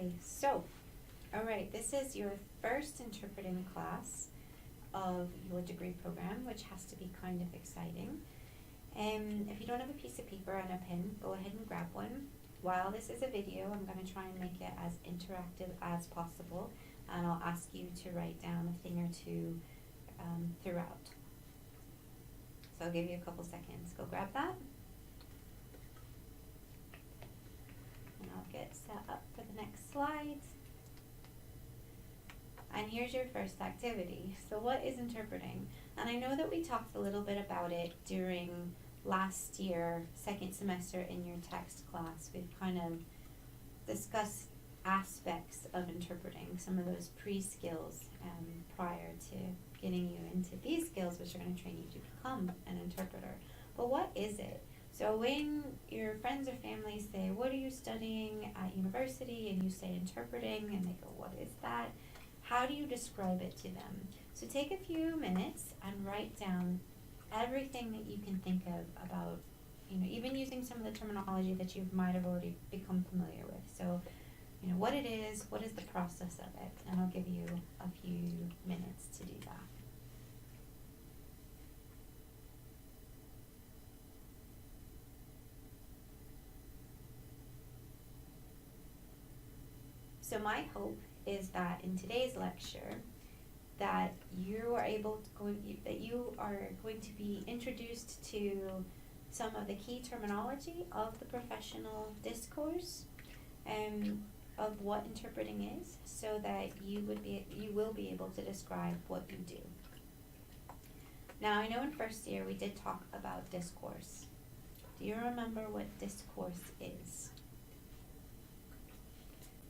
Okay, so, alright, this is your first interpreting class of your degree program, which has to be kind of exciting. If you don't have a piece of paper and a pen, go ahead and grab one. While this is a video, I'm going to try and make it as interactive as possible, and I'll ask you to write down a thing or two throughout. So I'll give you a couple seconds. Go grab that. And I'll get set up for the next slide. And here's your first activity. So what is interpreting? And I know that we talked a little bit about it during last year, second semester in your text class. We've kind of discussed aspects of interpreting, some of those pre-skills prior to getting you into these skills, which are going to train you to become an interpreter. But what is it? So when your friends or family say, what are you studying at university? And you say interpreting, and they go, what is that? How do you describe it to them? So take a few minutes and write down everything that you can think of about, even using some of the terminology that you might have already become familiar with. So, what it is, what is the process of it, and I'll give you a few minutes to do that. So my hope is that in today's lecture, that you are going to be introduced to some of the key terminology of the professional discourse, of what interpreting is, so that you will be able to describe what you do. Now, I know in first year we did talk about discourse. Do you remember what discourse is?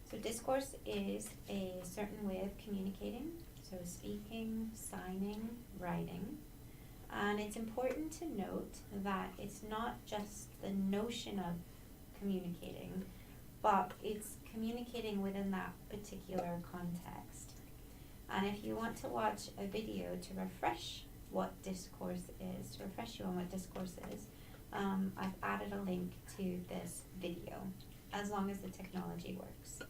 So discourse is a certain way of communicating, so speaking, signing, writing. And it's important to note that it's not just the notion of communicating, but it's communicating within that particular context. And if you want to watch a video to refresh what discourse is, to refresh you on what discourse is, I've added a link to this video, as long as the technology works.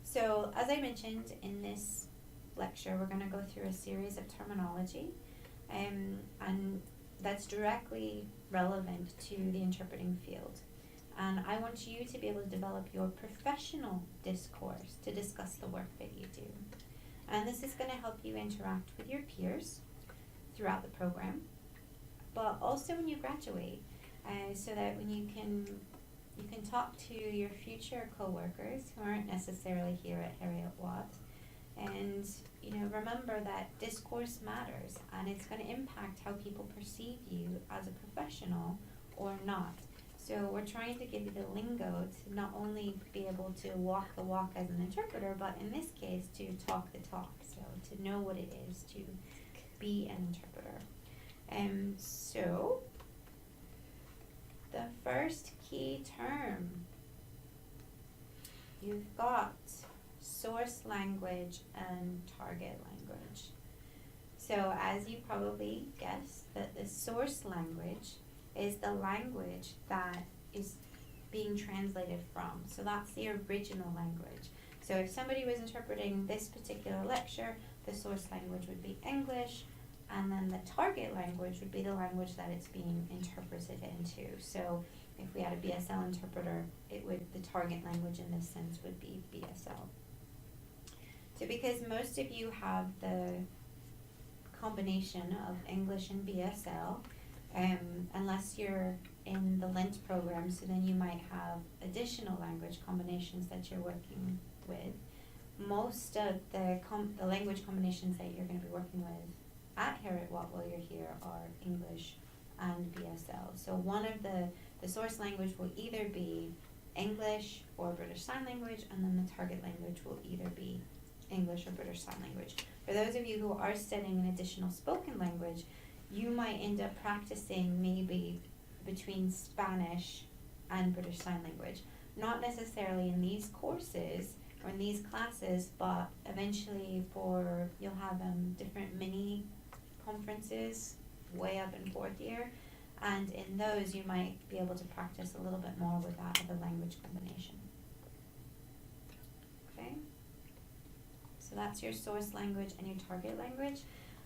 So, as I mentioned in this lecture, we're going to go through a series of terminology, and that's directly relevant to the interpreting field. And I want you to be able to develop your professional discourse to discuss the work that you do. And this is going to help you interact with your peers throughout the program, but also when you graduate, so that when you can talk to your future coworkers who aren't necessarily here at Heriot-Watt, and remember that discourse matters, and it's going to impact how people perceive you as a professional or not. So we're trying to give you the lingo to not only be able to walk the walk as an interpreter, but in this case to talk the talk, so to know what it is to be an interpreter. So the first key term, you've got source language and target language. So as you probably guessed, that the source language is the language that is being translated from. So that's the original language. So if somebody was interpreting this particular lecture, the source language would be English, and then the target language would be the language that it's being interpreted into. So if we had a BSL interpreter, the target language in this sense would be BSL. So because most of you have the combination of English and BSL, unless you're in the Lent program, so then you might have additional language combinations that you're working with. Most of the language combinations that you're going to be working with at Heriot-Watt while you're here are English and BSL. So one of the source language will either be English or British Sign Language, and then the target language will either be English or British Sign Language. For those of you who are studying an additional spoken language, you might end up practicing maybe between Spanish and British Sign Language. Not necessarily in these courses or in these classes, but eventually you'll have different mini conferences way up in fourth year, and in those you might be able to practice a little bit more with that other language combination. So that's your source language and your target language.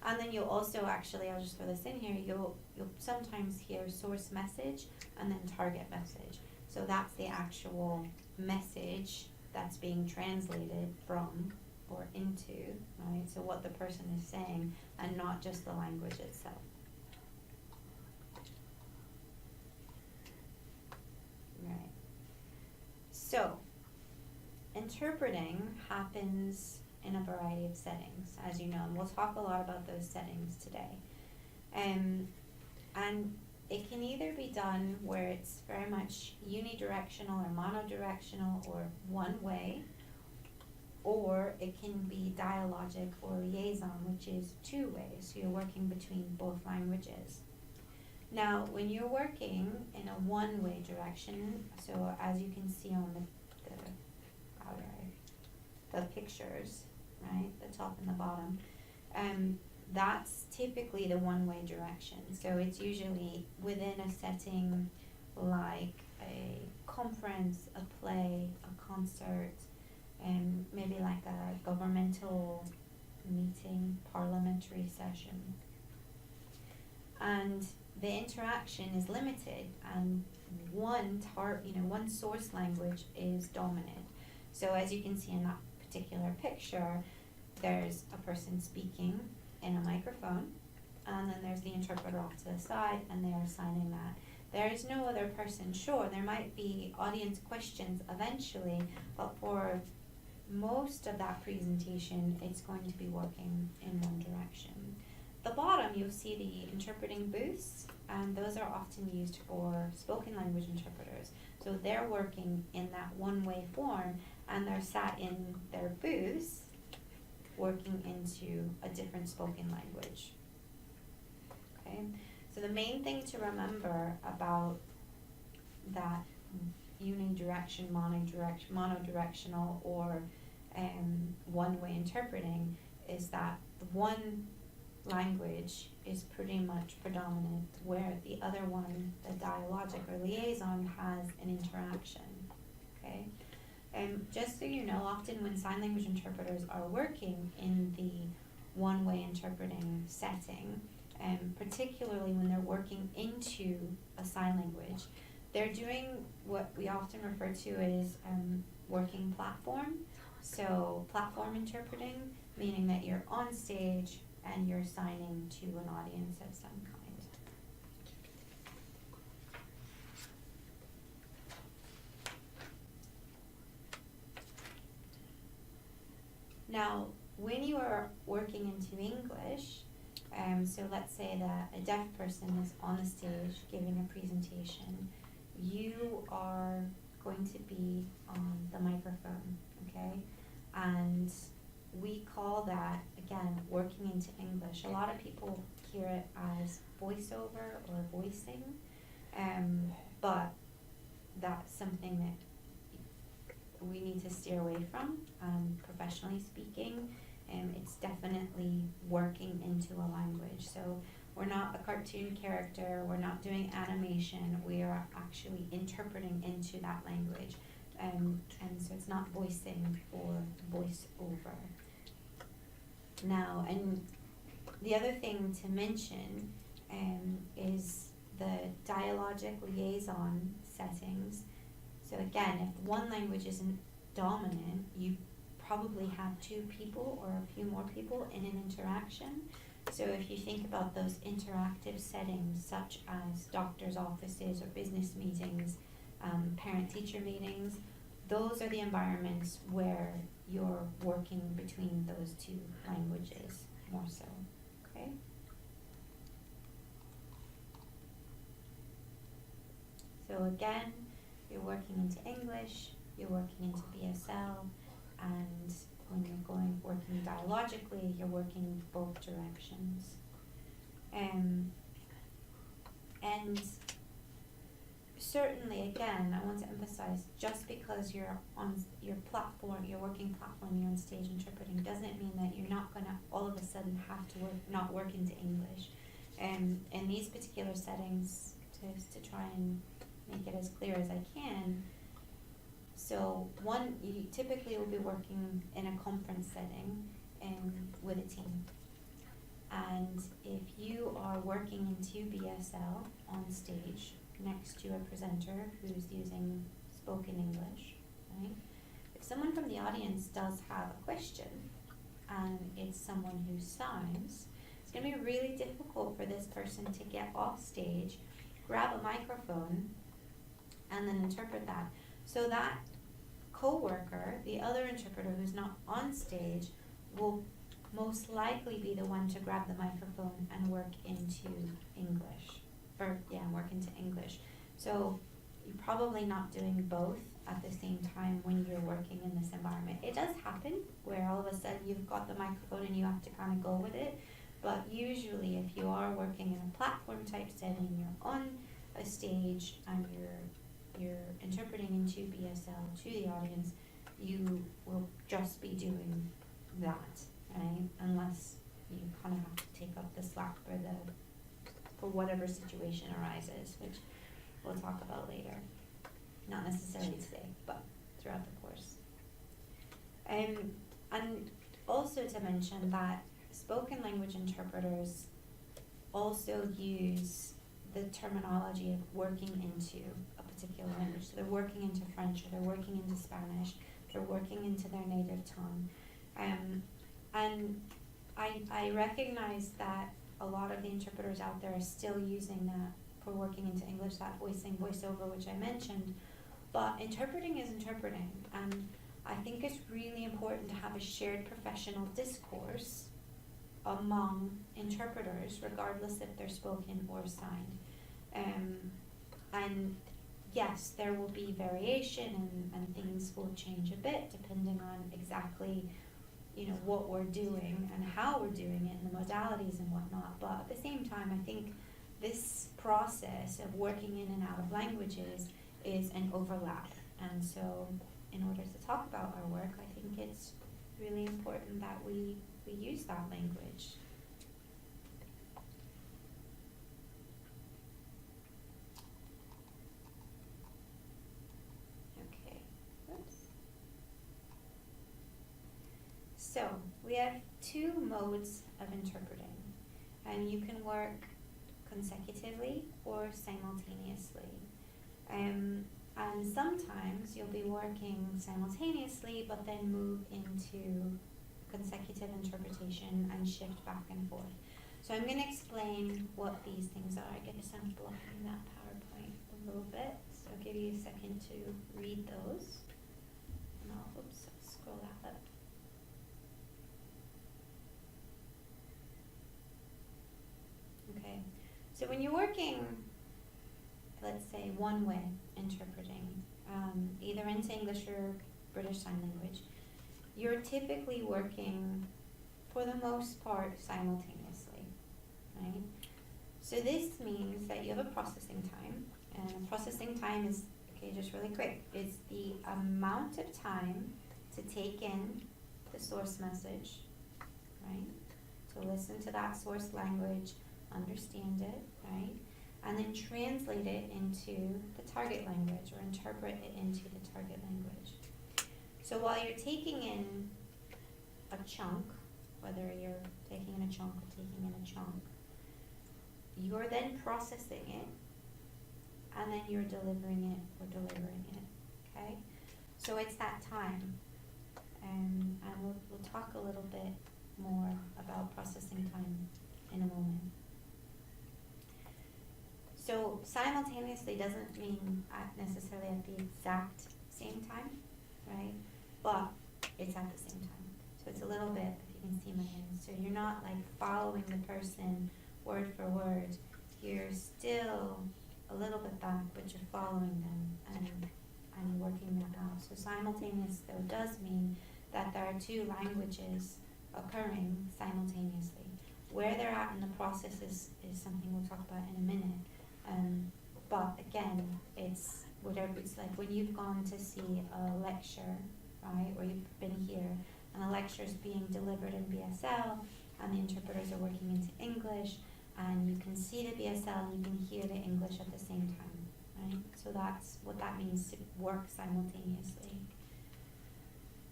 And then you'll also actually, I'll just throw this in here, you'll sometimes hear source message and then target message. So that's the actual message that's being translated from or into, right? So what the person is saying and not just the language itself. Right. So, interpreting happens in a variety of settings, as you know, and we'll talk a lot about those settings today. And it can either be done where it's very much unidirectional or monodirectional or one way, or it can be dialogic or liaison, which is two ways. So you're working between both languages. Now, when you're working in a one-way direction, so as you can see on the pictures, right, the top and the bottom, that's typically the one-way direction. So it's usually within a setting like a conference, a play, a concert, and maybe like a governmental meeting, parliamentary session. And the interaction is limited, and one source language is dominant. So as you can see in that particular picture, there's a person speaking in a microphone, and then there's the interpreter off to the side, and they are signing that. There is no other person. Sure, there might be audience questions eventually, but for most of that presentation, it's going to be working in one direction. The bottom, you'll see the interpreting booths, and those are often used for spoken language interpreters. So they're working in that one-way form, and they're sat in their booths working into a different spoken language. Okay, so the main thing to remember about that unidirection, monodirectional, or one-way interpreting is that the one language is pretty much predominant, where the other one, the dialogic or liaison, has an interaction. Okay, just so you know, often when sign language interpreters are working in the one-way interpreting setting, particularly when they're working into a sign language, they're doing what we often refer to as working platform. So platform interpreting, meaning that you're on stage and you're signing to an audience of some kind. Now, when you are working into English, so let's say that a deaf person is on the stage giving a presentation, you are going to be on the microphone, okay? And we call that, again, working into English. A lot of people hear it as voiceover or voicing, but that's something that we need to steer away from, professionally speaking. It's definitely working into a language. So we're not a cartoon character, we're not doing animation, we are actually interpreting into that language. And so it's not voicing or voiceover. Now, and the other thing to mention is the dialogic liaison settings. So again, if one language isn't dominant, you probably have two people or a few more people in an interaction. So if you think about those interactive settings, such as doctors' offices or business meetings, parent-teacher meetings, those are the environments where you're working between those two languages more so, okay? So again, you're working into English, you're working into BSL, and when you're working dialogically, you're working both directions. And certainly, again, I want to emphasize, just because you're on your platform, your working platform, you're on stage interpreting, doesn't mean that you're not gonna all of a sudden have to not work into English. And in these particular settings, to try and make it as clear as I can, so you typically will be working in a conference setting, with a team. And if you are working into BSL on stage next to a presenter who's using spoken English, right? If someone from the audience does have a question and it's someone who signs, it's going to be really difficult for this person to get off stage, grab a microphone, and then interpret that. So that co-worker, the other interpreter who's not on stage, will most likely be the one to grab the microphone and work into English. Work into English. So you're probably not doing both at the same time when you're working in this environment. It does happen where all of a sudden you've got the microphone and you have to kind of go with it. But usually if you are working in a platform type setting, you're on a stage and you're interpreting into BSL to the audience, you will just be doing that, right? Unless you kind of have to take up the slack for whatever situation arises, which we'll talk about later. Not necessarily today, but throughout the course. And also to mention that spoken language interpreters also use the terminology of working into a particular language. So they're working into French, or they're working into Spanish, they're working into their native tongue. And I recognize that a lot of the interpreters out there are still using that for working into English, that voiceover, which I mentioned. But interpreting is interpreting, and I think it's really important to have a shared professional discourse among interpreters, regardless if they're spoken or signed. And yes, there will be variation and things will change a bit depending on exactly what we're doing and how we're doing it and the modalities and whatnot. But at the same time, I think this process of working in and out of languages is an overlap. And so in order to talk about our work, I think it's really important that we use that language. Okay, oops. So we have two modes of interpreting, and you can work consecutively or simultaneously. And sometimes you'll be working simultaneously but then move into consecutive interpretation and shift back and forth. So I'm going to explain what these things are. I guess I'm blocking that PowerPoint a little bit, so I'll give you a second to read those. And I'll scroll that up. Okay, so when you're working, let's say, one way interpreting, either into English or British Sign Language, you're typically working, for the most part, simultaneously, right? So this means that you have a processing time, and processing time is, just really quick, is the amount of time to take in the source message, right? So listen to that source language, understand it, right? And then translate it into the target language, or interpret it into the target language. So while you're taking in a chunk, whether you're taking in a chunk or taking in a chunk, you're then processing it, and then you're delivering it, okay? So it's that time, and we'll talk a little bit more about processing time in a moment. So simultaneously doesn't mean necessarily at the exact same time, right? But it's at the same time. So it's a little bit, if you can see my hands. So you're not like following the person word for word. You're still a little bit back, but you're following them and working that out. So simultaneous though does mean that there are two languages occurring simultaneously. Where they're at in the process is something we'll talk about in a minute. But again, it's like when you've gone to see a lecture, right, or you've been here and the lecture is being delivered in BSL and the interpreters are working into English, and you can see the BSL and you can hear the English at the same time, right? So that's what that means to work simultaneously.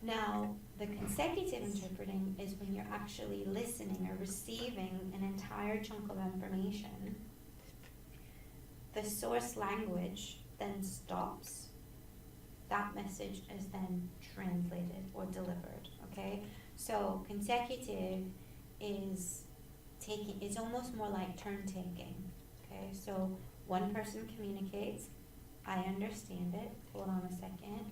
Now, the consecutive interpreting is when you're actually listening or receiving an entire chunk of information. The source language then stops. That message is then translated or delivered, okay? So consecutive is taking, it's almost more like turn taking, okay? So one person communicates, I understand it, hold on a second,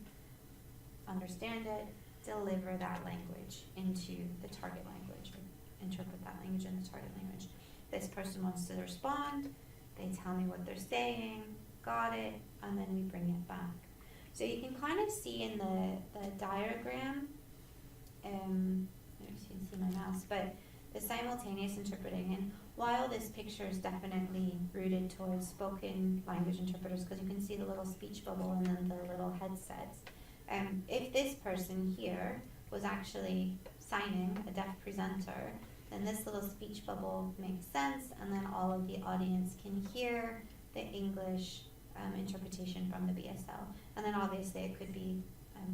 understand it, deliver that language into the target language, or interpret that language in the target language. This person wants to respond, they tell me what they're saying, got it, and then we bring it back. So you can kind of see in the diagram, I don't know if you can see my mouse, but the simultaneous interpreting, and while this picture is definitely rooted towards spoken language interpreters, because you can see the little speech bubble and then the little headsets, if this person here was actually signing a deaf presenter, then this little speech bubble makes sense, and then all of the audience can hear the English interpretation from the BSL. And then obviously it could be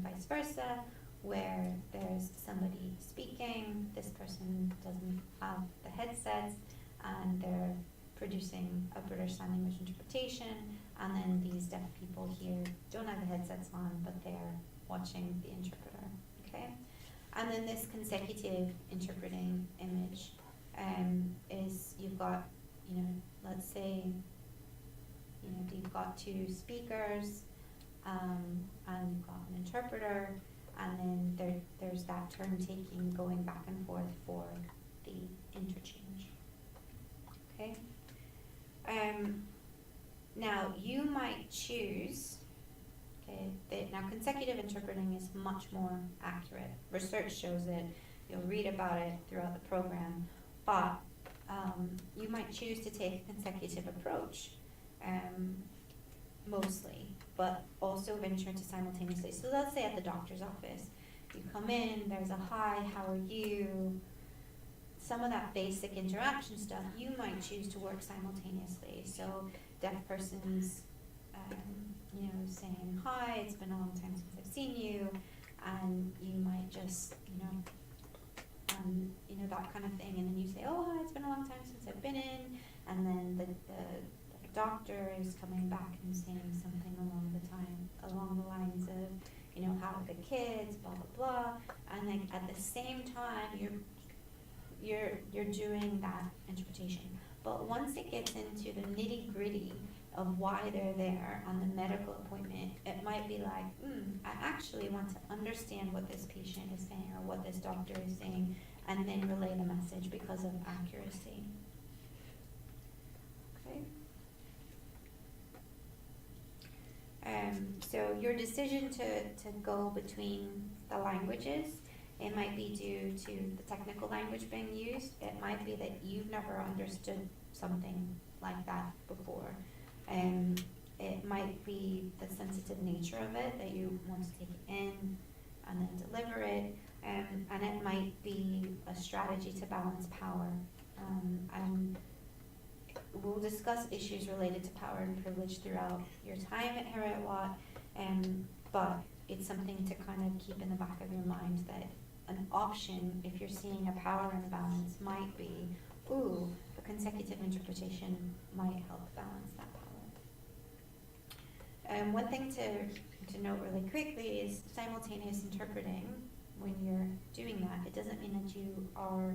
vice versa, where there's somebody speaking, this person doesn't have the headsets, and they're producing a British Sign Language interpretation, and then these deaf people here don't have the headsets on, but they're watching the interpreter, okay? And then this consecutive interpreting image is, you've got, let's say, you've got two speakers, and you've got an interpreter, and then there's that turn taking going back and forth for the interchange. Okay? Now you might choose, now consecutive interpreting is much more accurate. Research shows it, you'll read about it throughout the program, but you might choose to take a consecutive approach. Mostly, but also venture into simultaneously. So let's say at the doctor's office, you come in, there's a hi, how are you? Some of that basic interaction stuff, you might choose to work simultaneously. So deaf person's, saying hi, it's been a long time since I've seen you, and you might just, that kind of thing, and then you say, oh, hi, it's been a long time since I've been in, and then the doctor is coming back and saying something along the lines of, how are the kids, blah blah blah, and then at the same time you're doing that interpretation. But once it gets into the nitty gritty of why they're there on the medical appointment, it might be like, I actually want to understand what this patient is saying or what this doctor is saying, and then relay the message because of accuracy. Okay. So your decision to go between the languages, it might be due to the technical language being used. It might be that you've never understood something like that before. It might be the sensitive nature of it, that you want to take it in and then deliver it. And it might be a strategy to balance power. And we'll discuss issues related to power and privilege throughout your time at Heriot-Watt, but it's something to kind of keep in the back of your mind, that an option, if you're seeing a power imbalance, might be, a consecutive interpretation might help balance that power. One thing to note really quickly is simultaneous interpreting. When you're doing that, it doesn't mean that you are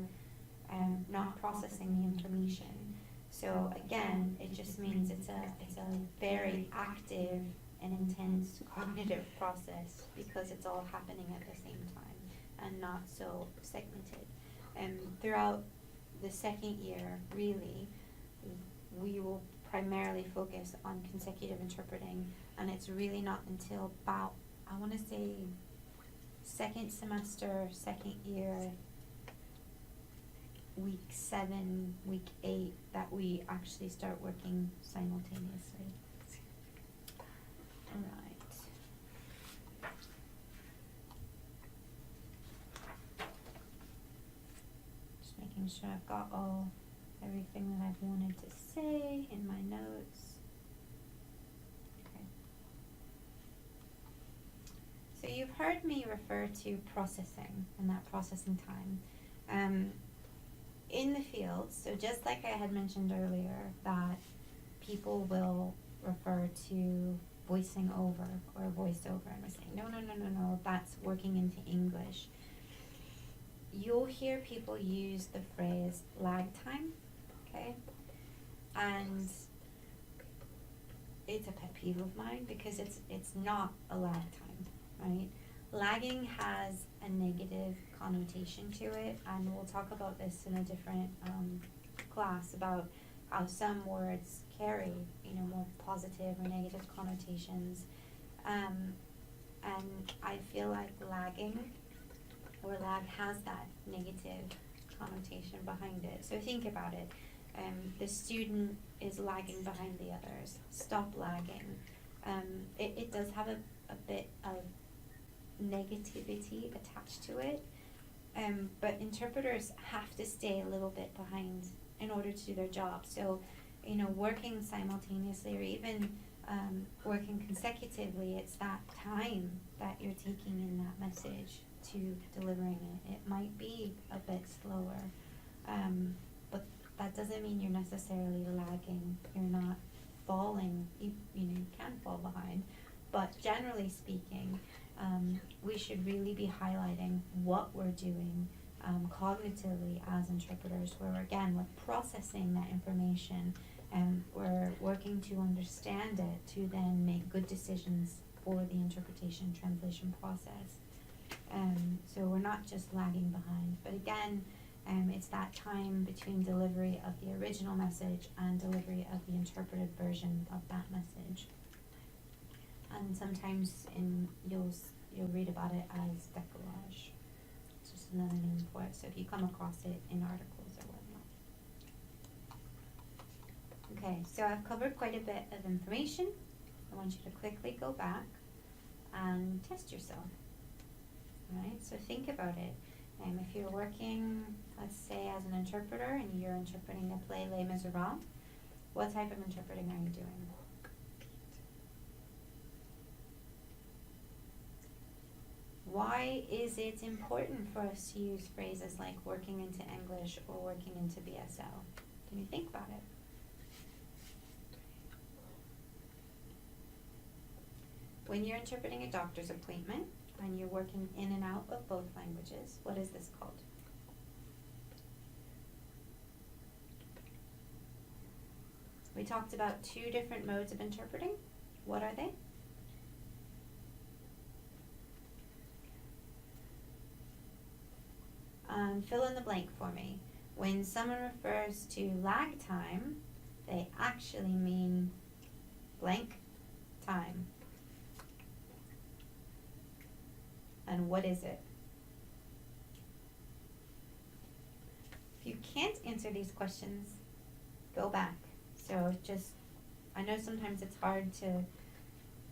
not processing the information. So again, it just means it's a very active and intense cognitive process, because it's all happening at the same time and not so segmented. And throughout the second year, really, we will primarily focus on consecutive interpreting, and it's really not until about, I want to say, second semester, second year, week 7, week 8, that we actually start working simultaneously. All right. Just making sure I've got everything that I've wanted to say in my notes. Okay. So you you've heard me refer to processing and that processing time. In the field, so just like I had mentioned earlier, that people will refer to voicing over or voiceover, and we're saying, no, that's working into English. You'll hear people use the phrase lag time, okay? And it's a pet peeve of mine because it's not a lag time, right? Lagging has a negative connotation to it, and we'll talk about this in a different class about how some words carry, more positive or negative connotations. And I feel like lagging or lag has that negative connotation behind it. So think about it. The student is lagging behind the others. Stop lagging. It does have a bit of negativity attached to it, but interpreters have to stay a little bit behind in order to do their job. So, working simultaneously or even working consecutively, it's that time that you're taking in that message to delivering it. It might be a bit slower, but that doesn't mean you're necessarily lagging. You're not falling. You can fall behind, but generally speaking, we should really be highlighting what we're doing cognitively as interpreters, where again, we're processing that information and we're working to understand it to then make good decisions for the interpretation translation process. So we're not just lagging behind, but again, it's that time between delivery of the original message and delivery of the interpreted version of that message. And sometimes you'll read about it as décalage. It's just another name for it. So if you come across it in articles or whatnot. Okay, so I've covered quite a bit of information. I want you to quickly go back and test yourself. Alright, so think about it. If you're working, let's say, as an interpreter and you're interpreting the play Les Miserables, what type of interpreting are you doing? Why is it important for us to use phrases like working into English or working into BSL? Can you think about it? When you're interpreting a doctor's appointment and you're working in and out of both languages, what is this called? We talked about two different modes of interpreting. What are they? Fill in the blank for me. When someone refers to lag time, they actually mean blank time. And what is it? If you can't answer these questions, go back. So I know sometimes it's hard to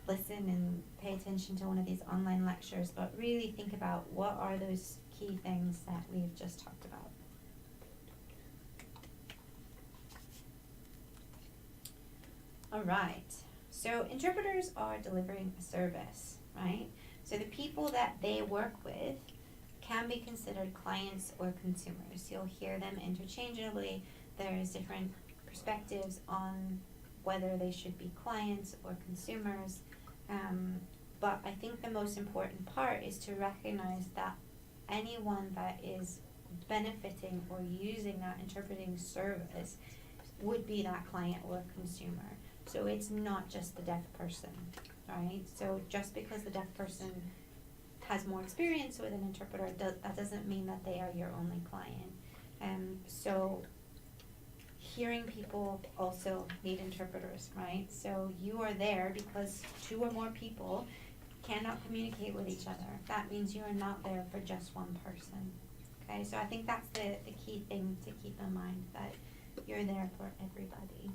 listen and pay attention to one of these online lectures, but really think about what are those key things that we've just talked about. All right, so interpreters are delivering a service, right? So the people that they work with can be considered clients or consumers. You'll hear them interchangeably. There's different perspectives on whether they should be clients or consumers. But I think the most important part is to recognize that anyone that is benefiting or using that interpreting service would be that client or consumer. So it's not just the deaf person, right? So just because the deaf person has more experience with an interpreter, that doesn't mean that they are your only client. So hearing people also need interpreters, right? So you are there because two or more people cannot communicate with each other. That means you are not there for just one person. Okay, so I think that's the key thing to keep in mind, that you're there for everybody.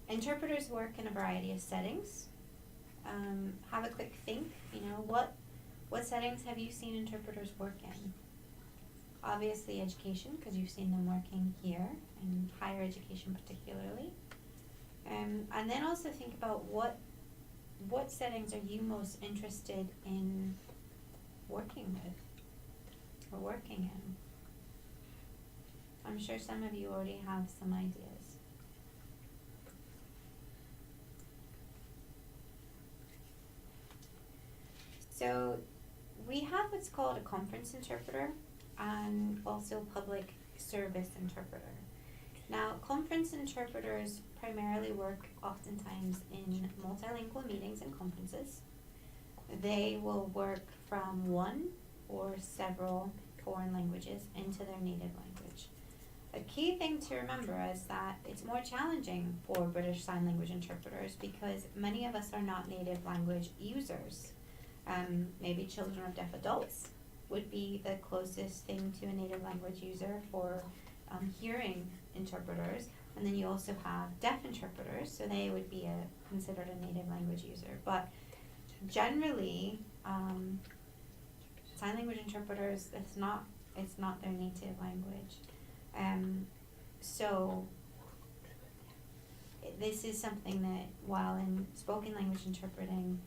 Interpreters work in a variety of settings. Have a quick think, what settings have you seen interpreters work in? Obviously education, because you've seen them working here, in higher education particularly. And then also think about what settings are you most interested in working with or working in. I'm sure some of you already have some ideas. So we have what's called a conference interpreter and also public service interpreter. Now, conference interpreters primarily work oftentimes in multilingual meetings and conferences. They will work from one or several foreign languages into their native language. A key thing to remember is that it's more challenging for British Sign Language interpreters because many of us are not native language users. Maybe children of deaf adults would be the closest thing to a native language user for hearing interpreters, and then you also have deaf interpreters, so they would be considered a native language user. But generally, sign language interpreters, it's not their native language. So this is something that while in spoken language interpreting,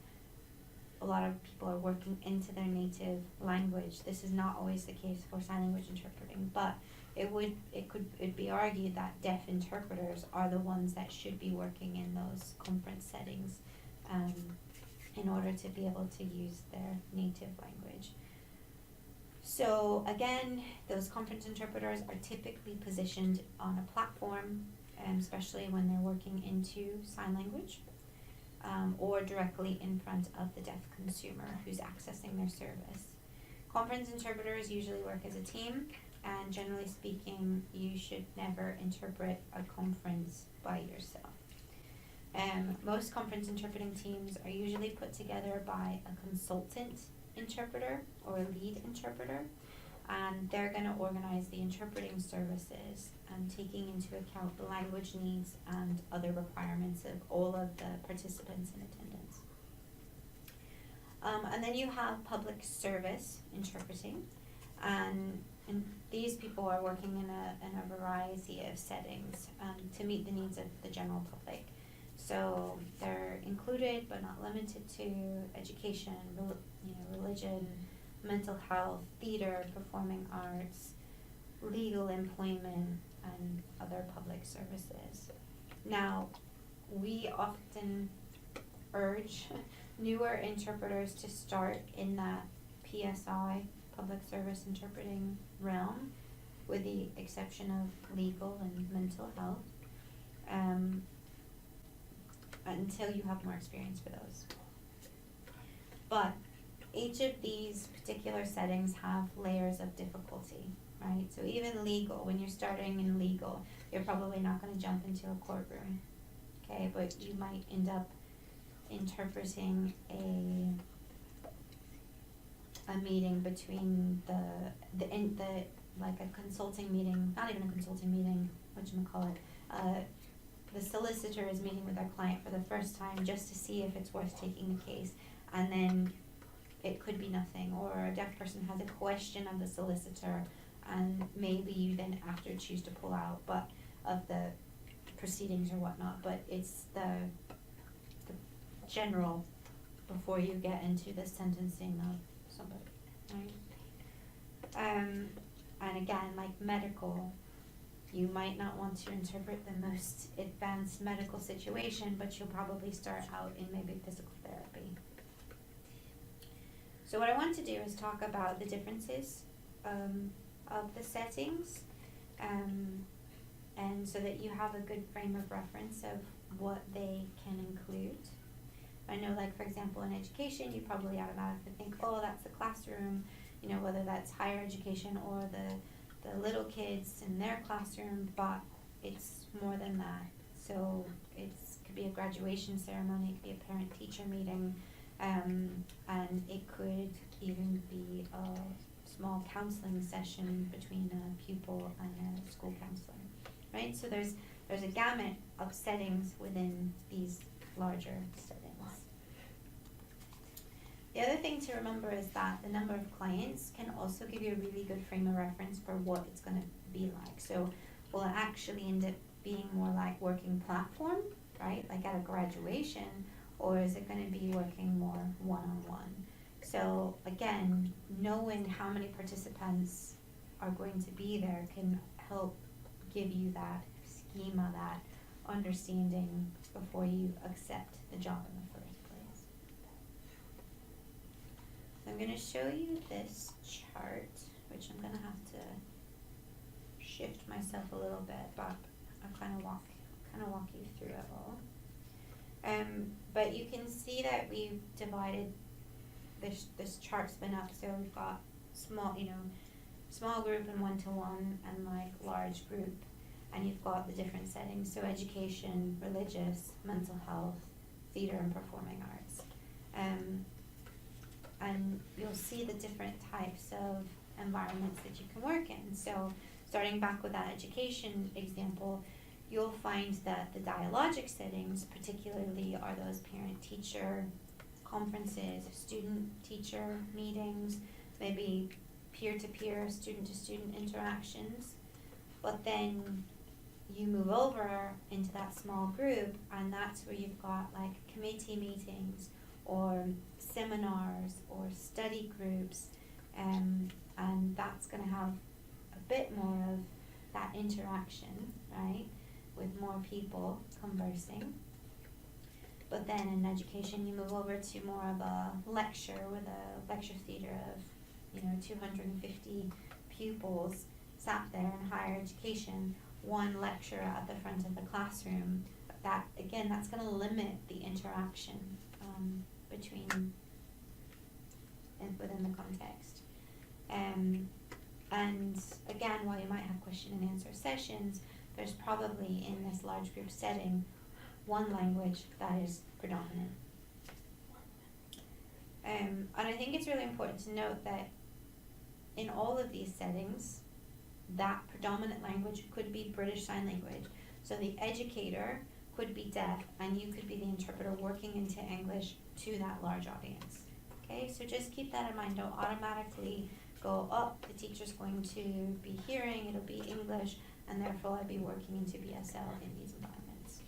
a lot of people are working into their native language. This is not always the case for sign language interpreting, but it'd be argued that deaf interpreters are the ones that should be working in those conference settings, in order to be able to use their native language. So again, those conference interpreters are typically positioned on a platform, especially when they're working into sign language, or directly in front of the deaf consumer who's accessing their service. Conference interpreters usually work as a team, and generally speaking, you should never interpret a conference by yourself. Most conference interpreting teams are usually put together by a consultant interpreter or a lead interpreter, and they're going to organize the interpreting services and taking into account the language needs and other requirements of all of the participants in attendance. And then you have public service interpreting, and these people are working in a variety of settings to meet the needs of the general public. So they're included but not limited to education, religion, mental health, theater, performing arts, legal employment, and other public services. Now, we often urge newer interpreters to start in that PSI, public service interpreting realm, with the exception of legal and mental health, until you have more experience for those. But each of these particular settings have layers of difficulty, right? So even legal, when you're starting in legal, you're probably not going to jump into a courtroom, okay? But you might end up interpreting a meeting between the like a consulting meeting, not even a consulting meeting, whatchamacallit, the solicitor is meeting with their client for the first time just to see if it's worth taking the case, and then it could be nothing, or a deaf person has a question of the solicitor, and maybe you then after choose to pull out but of the proceedings or whatnot, but it's the general before you get into the sentencing of somebody, right? And again, like medical, you might not want to interpret the most advanced medical situation, but you'll probably start out in maybe physical therapy. So what I want to do is talk about the differences of the settings, and so that you have a good frame of reference of what they can include. I know, like, for example, in education, you probably automatically think, oh, that's the classroom, whether that's higher education or the little kids in their classroom, but it's more than that. So it could be a graduation ceremony, it could be a parent-teacher meeting, and it could even be a small counseling session between a pupil and a school counselor, right? So there's a gamut of settings within these larger settings. The other thing to remember is that the number of clients can also give you a really good frame of reference for what it's going to be like. So will it actually end up being more like working platform right? Like at a graduation, or is it going to be working more one-on-one? So again, knowing how many participants are going to be there can help give you that schema, that understanding before you accept the job in the first place. So I'm going to show you this chart, which I'm going to have to shift myself a little bit, but I'll kind of walk you through it all. But you can see that we've divided this chart's been up, so we've got small group and one-to-one, and like large group, and you've got the different settings, so education, religious, mental health, theater, and performing arts. And you'll see the different types of environments that you can work in. So starting back with that education example, you'll find that the dialogic settings particularly are those parent-teacher conferences, student-teacher meetings, maybe peer-to-peer, student-to-student interactions. But then you move over into that small group, and that's where you've got like committee meetings or seminars or study groups, and that's going to have a bit more of that interaction, right, with more people conversing. But then in education, you move over to more of a lecture with a lecture theater of 250 pupils sat there in higher education, one lecturer at the front of the classroom. That again, that's going to limit the interaction within the context. And again, while you might have question and answer sessions, there's probably in this large group setting one language that is predominant. And I think it's really important to note that in all of these settings, that predominant language could be British Sign Language. So the educator could be deaf, and you could be the interpreter working into English to that large audience. Okay, so just keep that in mind. Don't automatically go, the teacher's going to be hearing, it'll be English, and therefore I'd be working into BSL in these environments.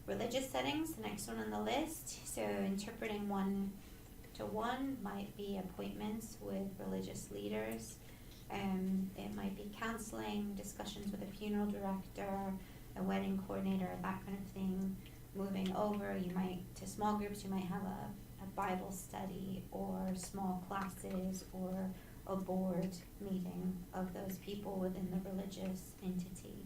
Religious settings, the next one on the list. So interpreting one-to-one might be appointments with religious leaders. It might be counseling, discussions with a funeral director, a wedding coordinator, that kind of thing. Moving over, to small groups, you might have a Bible study or small classes or a board meeting of those people within the religious entity.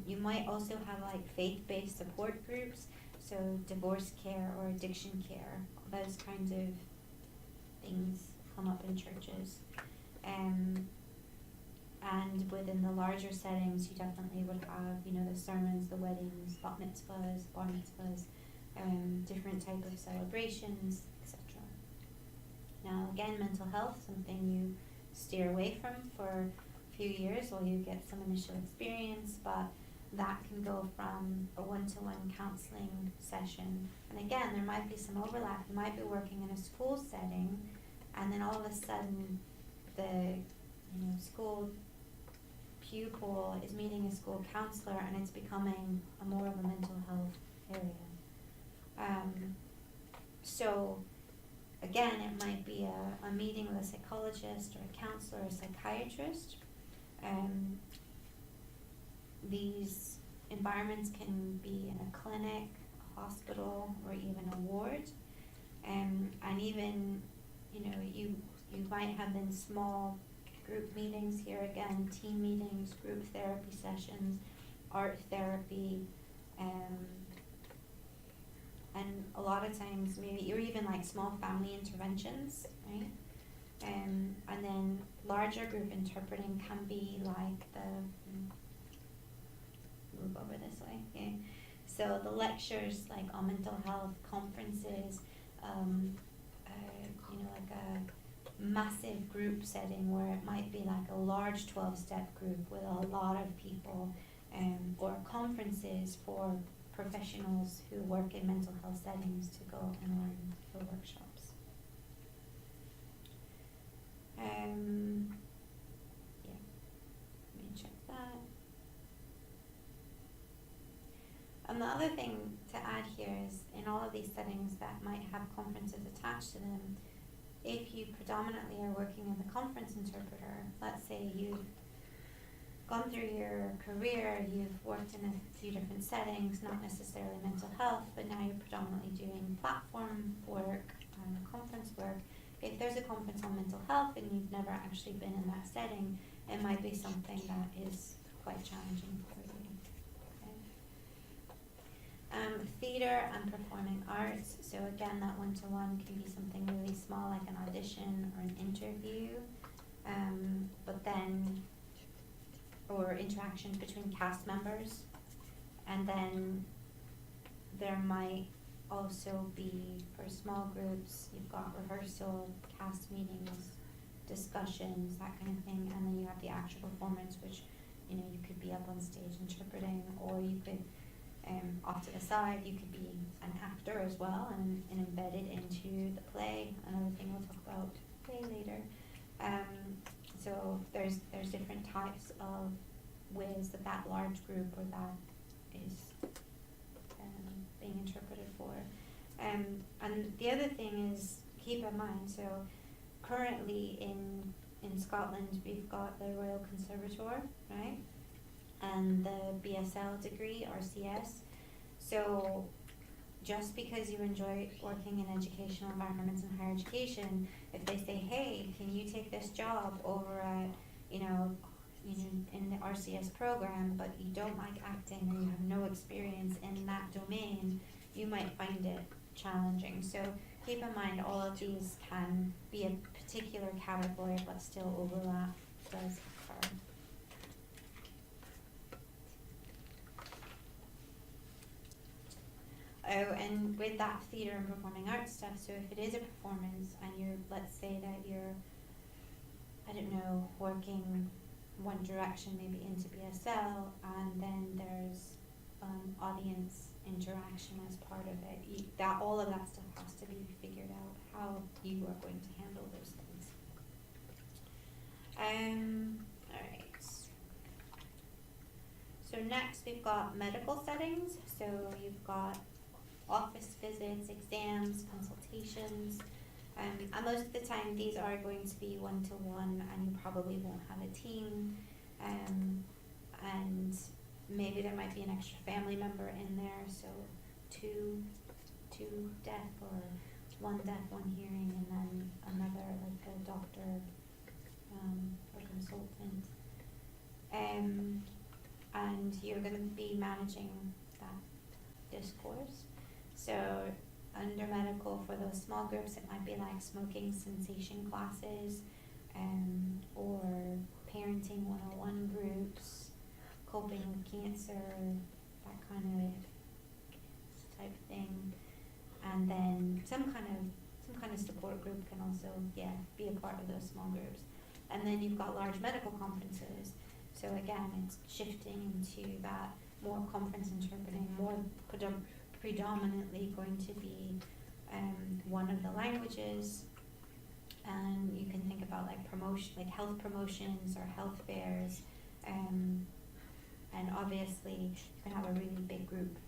You might also have like faith-based support groups, so divorce care or addiction care, those kinds of things come up in churches. And within the larger settings, you definitely would have, the sermons, the weddings, bat mitzvahs, bar mitzvahs, different type of celebrations, etc. Now, again, mental health, something you steer away from for a few years while you get some initial experience, but that can go from a one-to-one counseling session. And again, there might be some overlap. You might be working in a school setting, and then all of a sudden, the school pupil is meeting a school counselor, and it's becoming more of a mental health area. So again, it might be a meeting with a psychologist or a counselor or a psychiatrist. These environments can be in a clinic, a hospital, or even a ward. And even, you might have in small group meetings here again, team meetings, group therapy sessions, art therapy, and a lot of times maybe, or even like small family interventions, right? And then larger group interpreting can be like move over this way, okay? So the lectures like on mental health, conferences, like a massive group setting where it might be like a large 12-step group with a lot of people, or conferences for professionals who work in mental health settings to go and learn for workshops. Let me check that. And the other thing to add here is in all of these settings that might have conferences attached to them, if you predominantly are working as a conference interpreter, let's say you've gone through your career, you've worked in a few different settings, not necessarily mental health, but now you're predominantly doing platform work and conference work. If there's a conference on mental health and you've never actually been in that setting, it might be something that is quite challenging for you. Theatre and performing arts. So again, that one-to-one can be something really small, like an audition or an interview, but then, or interactions between cast members. And then there might also be, for small groups, you've got rehearsal, cast meetings, discussions, that kind of thing, and then you have the actual performance, which, you know, you could be up on stage interpreting, or you could, off to the side, you could be an actor as well and embedded into the play, another thing we'll talk about way later. So there's different types of ways that large group or that is being interpreted for. And the other thing is, keep in mind, so currently in Scotland we've got the Royal Conservatoire, right? And the BSL degree, RCS. So just because you enjoy working in educational environments and higher education, if they say, hey, can you take this job over at, you know, in the RCS program, but you don't like acting or you have no experience in that domain, you might find it challenging. So keep in mind all of these can be a particular category, but still overlap does occur. Oh, and with that theatre and performing arts stuff, so if it is a performance and you're, let's say that you're, I don't know, working one direction maybe into BSL, and then there's audience interaction as part of it, that all of that stuff has to be figured out, how you are going to handle those things. Alright. So next we've got medical settings. So you've got office visits, exams, consultations, and most of the time these are going to be one-to-one, and you probably won't have a team, and maybe there might be an extra family member in there, so two deaf, or one deaf, one hearing, and then another, like a doctor or consultant, and you're going to be managing that discourse. So under medical, for those small groups, it might be like smoking cessation classes, or parenting 101 groups, coping with cancer, that kind of type thing. And then some kind of support group can also, be a part of those small groups. And then you've got large medical conferences. So again, it's shifting into that more conference interpreting, more predominantly going to be one of the languages, and you can think about like promotion, like health promotions or health fairs, and obviously you can have a really big group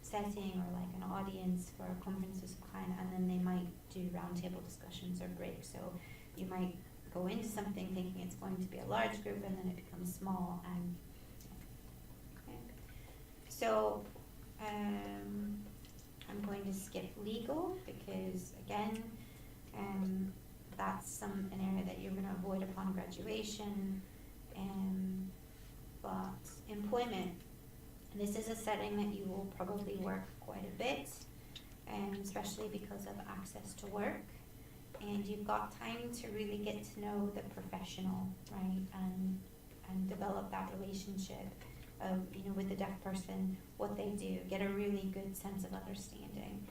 setting or like an audience for conferences of kind, and then they might do roundtable discussions or breaks. So you might go into something thinking it's going to be a large group, and then it becomes small. And okay. So I'm going to skip legal because again, that's an area that you're going to avoid upon graduation. But employment, this is a setting that you will probably work quite a bit, especially because of access to work, and you've got time to really get to know the professional, right, and develop that relationship of, with the deaf person, what they do, get a really good sense of understanding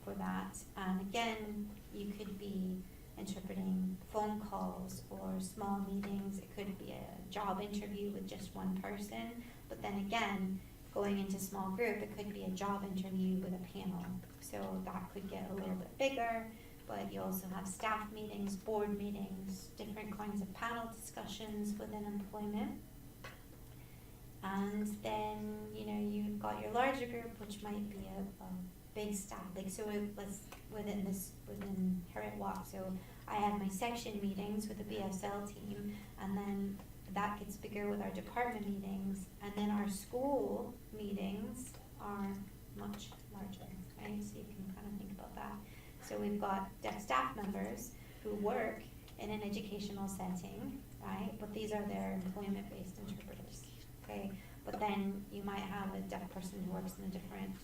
for that. And again, you could be interpreting phone calls or small meetings. It could be a job interview with just one person, but then again, going into small group, it could be a job interview with a panel. So that could get a little bit bigger, but you also have staff meetings, board meetings, different kinds of panel discussions within employment. And then, you've got your larger group, which might be a big staff. Like, so within Heron Walk, so I have my section meetings with the BSL team, and then that gets bigger with our department meetings, and then our school meetings are much larger, right? So you can kind of think about that. So we've got staff members who work in an educational setting, right? But these are their employment-based interpreters, okay? But then you might have a deaf person who works in a different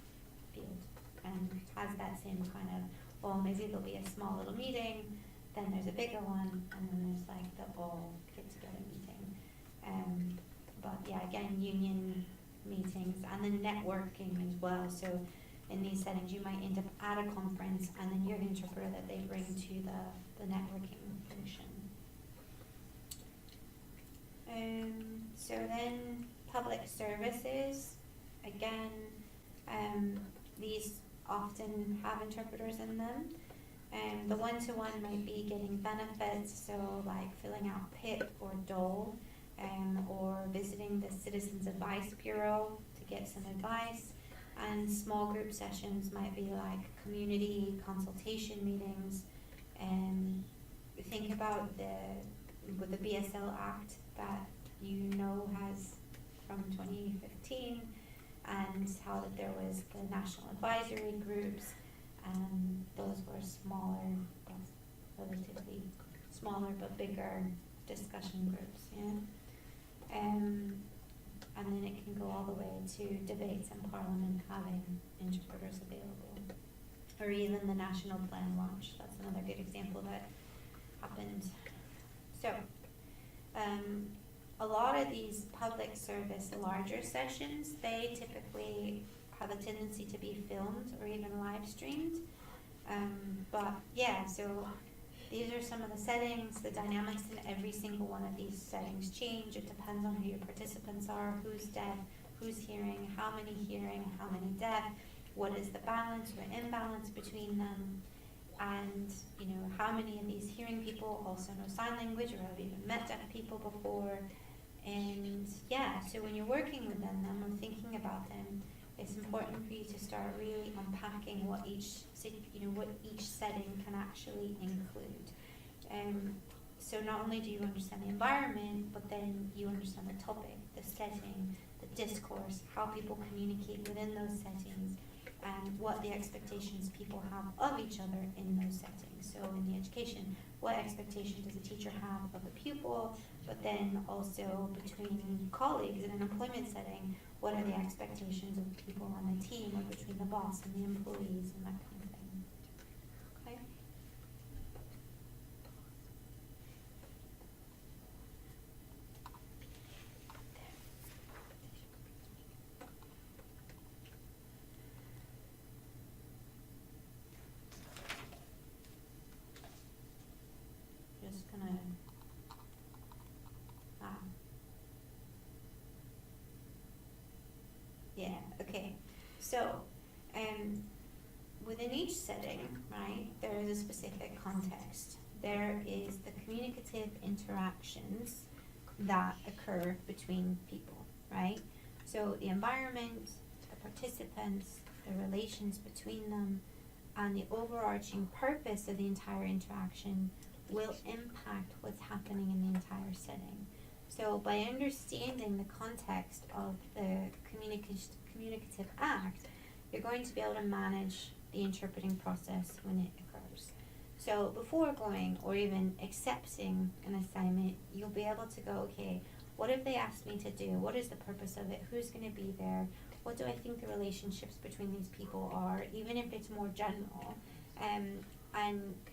field and has that same kind of, well, maybe there'll be a small little meeting, then there's a bigger one, and then there's like the all get-together meeting. But yeah, again, union meetings and then networking as well. So in these settings, you might end up at a conference, and then you're the interpreter that they bring to the networking function. So then public services, again, these often have interpreters in them. The one-to-one might be getting benefits, so like filling out PIP or dole, or visiting the Citizens Advice Bureau to get some advice. And small group sessions might be like community consultation meetings. Think about with the BSL Act that has from 2015, and how that there was the national advisory groups, and those were smaller, relatively smaller but bigger discussion groups, and then it can go all the way to debates in Parliament having interpreters available, or even the national plan launch. That's another good example that happened. So, a lot of these public service larger sessions, they typically have a tendency to be filmed or even live streamed. But yeah, so these are some of the settings. The dynamics in every single one of these settings change. It depends on who your participants are, who's deaf, who's hearing, how many deaf, what is the balance or imbalance between them, and how many of these hearing people also know sign language or have even met deaf people before. And yeah, so when you're working within them or thinking about them, it's important for you to start really unpacking what each setting can actually include. So not only do you understand the environment, but then you understand the topic, the setting, the discourse, how people communicate within those settings, and what the expectations people have of each other in those settings. So in the education, what expectation does a teacher have of a pupil, but then also between colleagues in an employment setting, what are the expectations of people on the team, or between the boss and the employees, and that kind of thing. Okay? Just gonna okay. So, within each setting, right, there is a specific context. There is the communicative interactions that occur between people, right? So the environment, the participants, the relations between them, and the overarching purpose of the entire interaction will impact what's happening in the entire setting. So by understanding the context of the communicative act, you're going to be able to manage the interpreting process when it occurs. So before going or even accepting an assignment, you'll be able to go, okay, what have they asked me to do? What is the purpose of it? Who's going to be there? What do I think the relationships between these people are, even if it's more general? And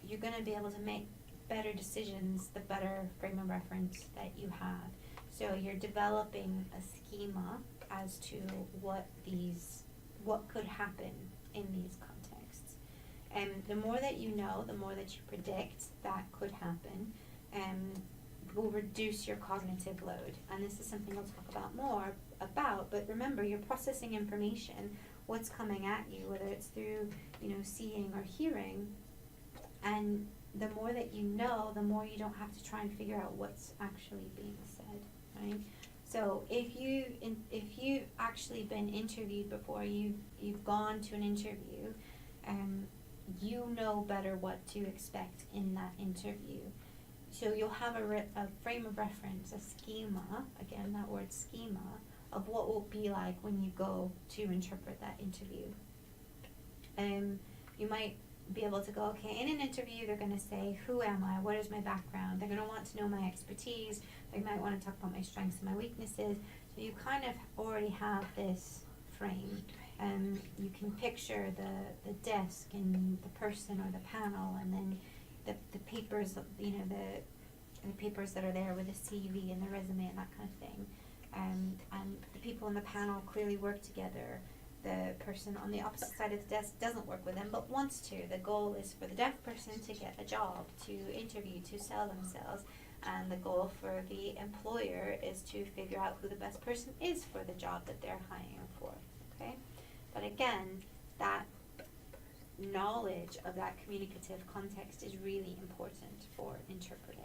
you're going to be able to make better decisions the better frame of reference that you have. So you're developing a schema as to what could happen in these contexts. And the more that you know, the more that you predict that could happen, will reduce your cognitive load. And this is something I'll talk about more about, but remember, you're processing information, what's coming at you, whether it's through, seeing or hearing, and the more that you know, the more you don't have to try and figure out what's actually being said, right? So if you've actually been interviewed before, you've gone to an interview, you know better what to expect in that interview. So you'll have a frame of reference, a schema, again that word schema, of what will be like when you go to interpret that interview. You might be able to go, okay, in an interview they're going to say, who am I, what is my background, they're going to want to know my expertise, they might want to talk about my strengths and my weaknesses, so you kind of already have this frame. You can picture the desk and the person or the panel, and then the papers, the papers that are there with the CV and the resume and that kind of thing. And the people in the panel clearly work together. The person on the opposite side of the desk doesn't work with them but wants to. The goal is for the deaf person to get a job, to interview, to sell themselves. And the goal for the employer is to figure out who the best person is for the job that they're hiring for. Okay? But again, that knowledge of that communicative context is really important for interpreting.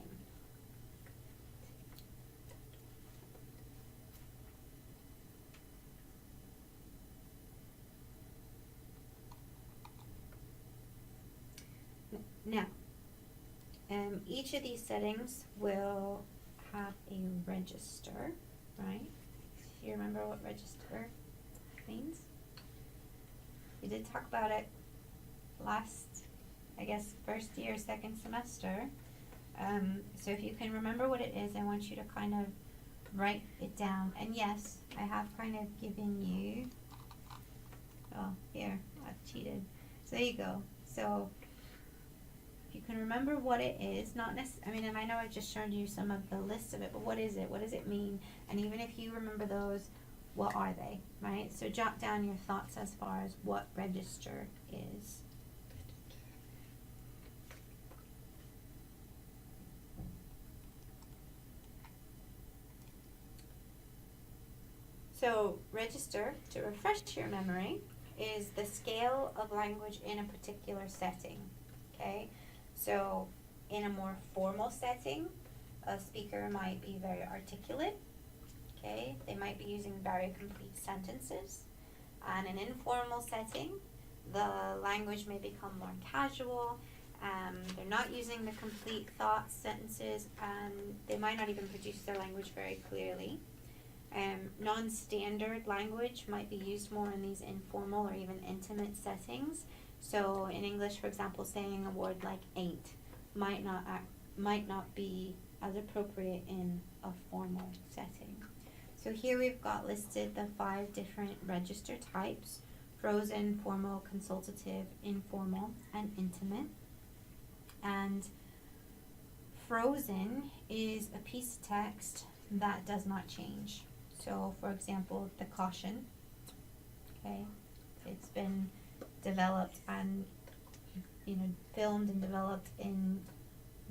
Now, each of these settings will have a register, right? Do you remember what register means? We did talk about it last, I guess, first year, second semester. So if you can remember what it is, I want you to kind of write it down. And yes, I have kind of given you, oh, here, I've cheated. So there you go. So you can remember what it is, not necessarily, and I know I've just shown you some of the lists of it, but what is it? What does it mean? And even if you remember those, what are they, right? So jot down your thoughts as far as what register is. So register, to refresh your memory, is the scale of language in a particular setting, okay? So in a more formal setting, a speaker might be very articulate, okay? They might be using very complete sentences. And in an informal setting, the language may become more casual. They're not using the complete thoughts, sentences, and they might not even produce their language very clearly. Non-standard language might be used more in these informal or even intimate settings. So in English, for example, saying a word like ain't might not be as appropriate in a formal setting. So here we've got listed the 5 different register types: frozen, formal, consultative, informal, and intimate. And frozen is a piece of text that does not change. So for example, the caution, okay, it's been developed and filmed and developed in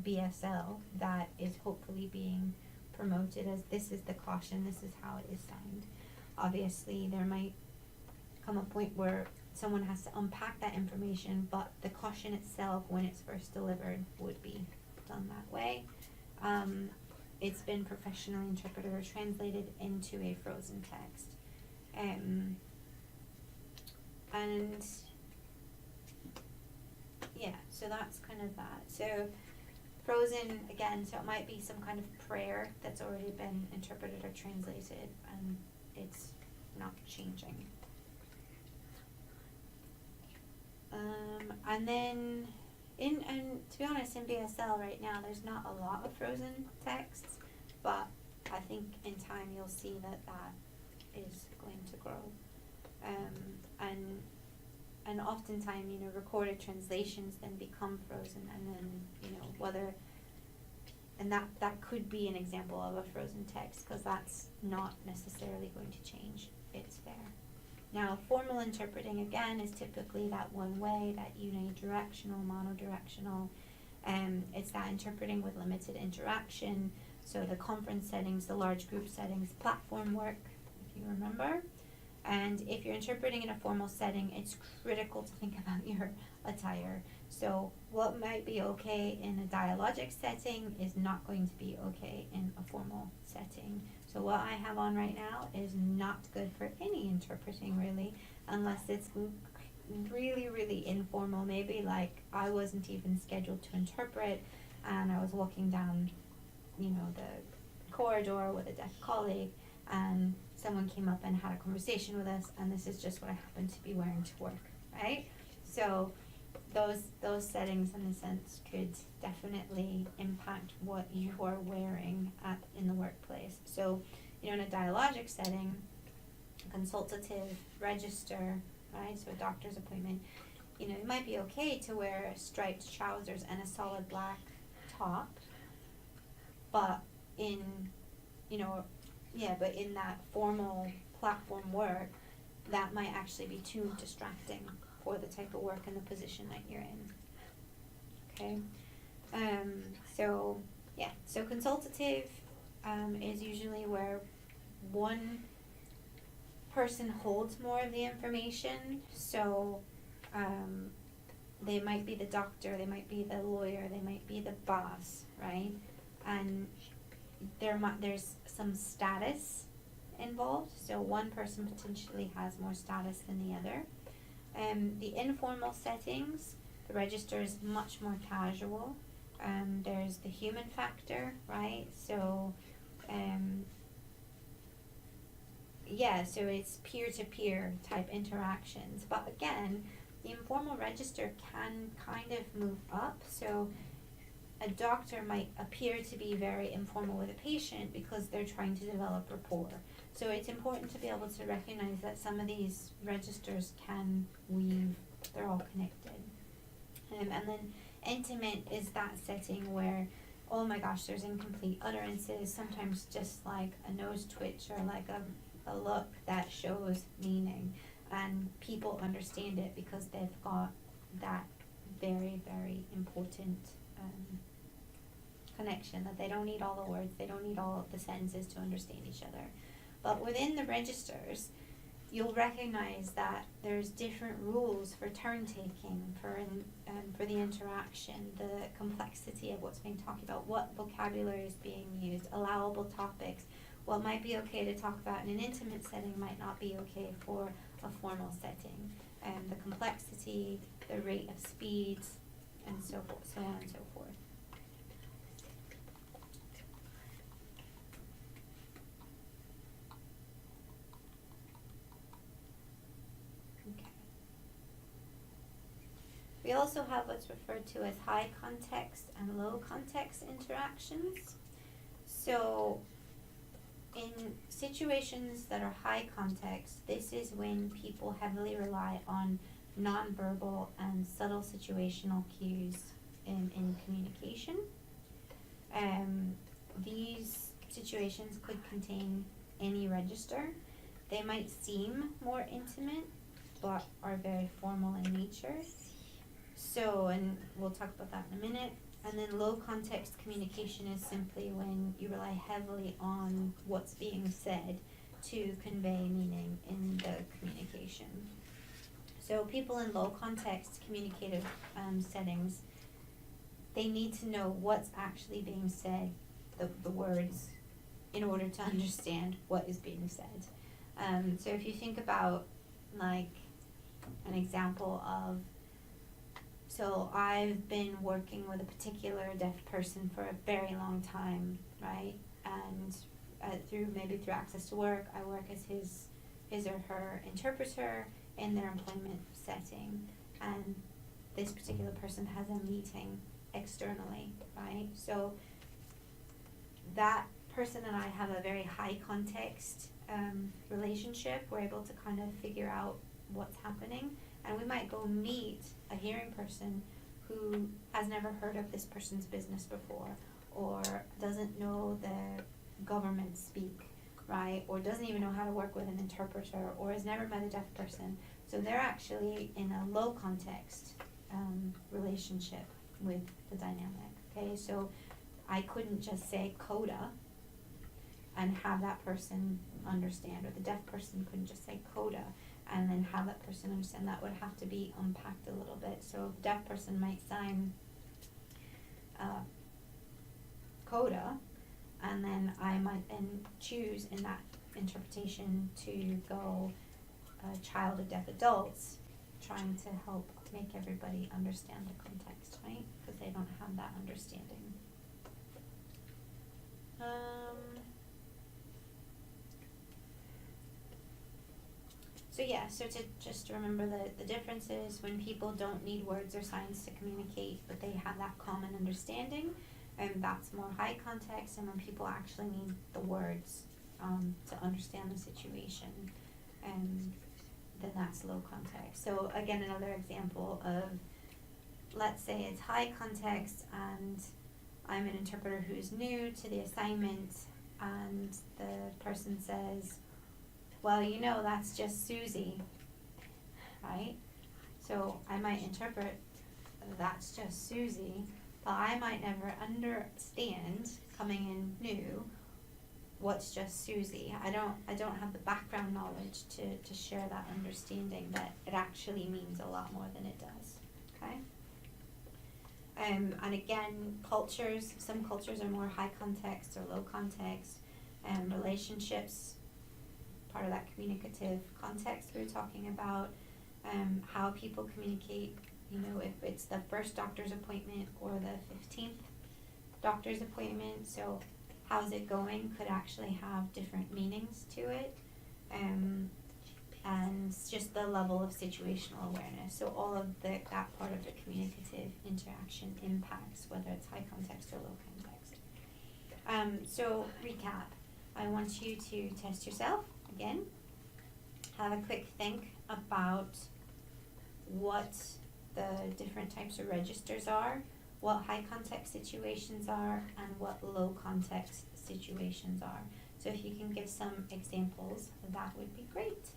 BSL, that is hopefully being promoted as this is the caution, this is how it is signed. Obviously there might come a point where someone has to unpack that information, but the caution itself, when it's first delivered, would be done that way. It's been professionally interpreted or translated into a frozen text. And yeah, so that's kind of that. So frozen, again, so it might be some kind of prayer that's already been interpreted or translated, and it's not changing. And then and to be honest, in BSL right now, there's not a lot of frozen texts, but I think in time you'll see that is going to grow. And oftentimes, recorded translations then become frozen, and then, whether, and that could be an example of a frozen text, because that's not necessarily going to change. It's there. Now, formal interpreting, again, is typically that one way, that unidirectional, monodirectional. It's that interpreting with limited interaction. So the conference settings, the large group settings, platform work, if you remember. And if you're interpreting in a formal setting, it's critical to think about your attire. So what might be okay in a dialogic setting is not going to be okay in a formal setting. So what I have on right now is not good for any interpreting, really, unless it's really, really informal. Maybe like I wasn't even scheduled to interpret, and I was walking down, the corridor with a deaf colleague, and someone came up and had a conversation with us, and this is just what I happened to be wearing to work, right? So those settings, in a sense, could definitely impact what you are wearing in the workplace. So, in a dialogic setting, consultative, register, right? So a doctor's appointment, it might be okay to wear striped trousers and a solid black top, but but in that formal platform work, that might actually be too distracting for the type of work and the position that you're in. Okay. So consultative is usually where one person holds more of the information. So they might be the doctor, they might be the lawyer, they might be the boss, right? And there's some status involved. So one person potentially has more status than the other. The informal settings, the register is much more casual. There's the human factor, right? So, so it's peer-to-peer type interactions. But again, the informal register can kind of move up. So a doctor might appear to be very informal with a patient because they're trying to develop rapport. So it's important to be able to recognize that some of these registers can weave, they're all connected. And then intimate is that setting where, oh my gosh, there's incomplete utterances, sometimes just like a nose twitch or like a look that shows meaning. And people understand it because they've got that very, very important connection, that they don't need all the words, they don't need all the sentences to understand each other. But within the registers, you'll recognize that there's different rules for turn taking, for the interaction, the complexity of what's being talked about, what vocabulary is being used, allowable topics. What might be okay to talk about in an intimate setting might not be okay for a formal setting. The complexity, the rate of speed, and so forth, so on and so forth. We also have what's referred to as high context and low context interactions. So in situations that are high context, this is when people heavily rely on nonverbal and subtle situational cues in communication. These situations could contain any register. They might seem more intimate, but are very formal in nature. So, and we'll talk about that in a minute. And then low context communication is simply when you rely heavily on what's being said to convey meaning in the communication. So people in low context communicative settings, they need to know what's actually being said, the words, in order to understand what is being said. So if you think about like an example of, so I've been working with a particular deaf person for a very long time, right? And through access to work, I work as his or her interpreter in their employment setting. And this particular person has a meeting externally, right? So that person and I have a very high context relationship. We're able to kind of figure out what's happening. And we might go meet a hearing person who has never heard of this person's business before, or doesn't know the government speak, right? Or doesn't even know how to work with an interpreter, or has never met a deaf person. So they're actually in a low context relationship with the dynamic, okay? So I couldn't just say coda and have that person understand, or the deaf person couldn't just say coda and then have that person understand. That would have to be unpacked a little bit. So a deaf person might sign coda, and then I might then choose in that interpretation to go child of deaf adults, trying to help make everybody understand the context, right? Because they don't have that understanding. So to just remember the differences when people don't need words or signs to communicate, but they have that common understanding, and that's more high context, and when people actually need the words to understand the situation, then that's low context. So again, another example of, let's say it's high context and I'm an interpreter who's new to the assignment, and the person says, well, that's just Susie, right? So I might interpret, that's just Susie, but I might never understand, coming in new, what's just Susie. I don't have the background knowledge to share that understanding that it actually means a lot more than it does, okay? And again, some cultures are more high context or low context, and relationships, part of that communicative context we were talking about, how people communicate, if it's the first doctor's appointment or the 15th doctor's appointment, so how's it going could actually have different meanings to it, and just the level of situational awareness. So all of that part of the communicative interaction impacts whether it's high context or low context. So recap, I want you to test yourself again, have a quick think about what the different types of registers are, what high context situations are, and what low context situations are. So if you can give some examples, that would be great.